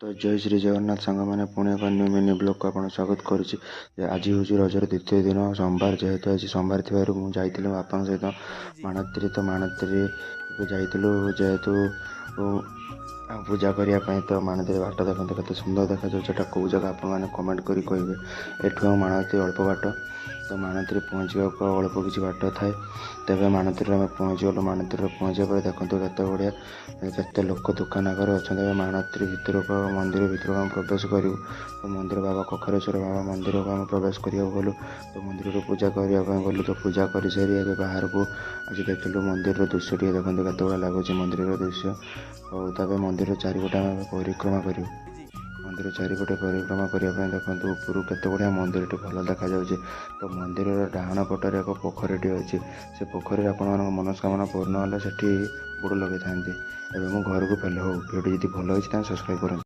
तो जय श्री जगन्नाथ सांग मैंने पुणे एक न्यू मिनी ब्लॉग को आपन स्वागत करुच्ची। आज हूँ रजर द्वितीय दिन सोमवार, जेहेतु आज सोमवार थी मुझे बापा सहित माणत्री। तो माणत्री जाइलु जेहेतु पूजा करने तो माणत्री बाट देखते कत सुंदर देखा जाटा कौ जगह आप कमेंट करें एठू माणत्री अल्प बाट। तो माणत्री पहुँचा अल्प किसी बाट थाए तेज माणत्री आम पहुँचीगलु। माणत्री पहुँचा पर देखते केत बढ़िया केते लोक दुकान आगे अच्छा। माणत्री भितर मंदिर भितर आम प्रवेश करूँ तो मंदिर बाबा कखरेश्वर बाबा मंदिर को आम प्रवेश करने गलु। तो मंदिर पूजा करने गलु। तो पूजा कर सारी ए बाहर को आज देखिलु मंदिर दृश्य टे देखते केत बड़ा लगुच मंदिर दृश्य। और तब मंदिर चारिपटे आम परिक्रमा करूँ। मंदिर चारिपटे परिक्रमा करने देखते ऊपर केत बढ़िया मंदिर टे भल देखा जाऊँगी। तो मंदिर डाहाण पटर एक पोखरी अच्छी से पोखरी आप मनस्कामना पूर्ण है से बुड़ लगे था। एवं घर को फेल हो भिडियो जी भल होती सब्सक्राइब करें।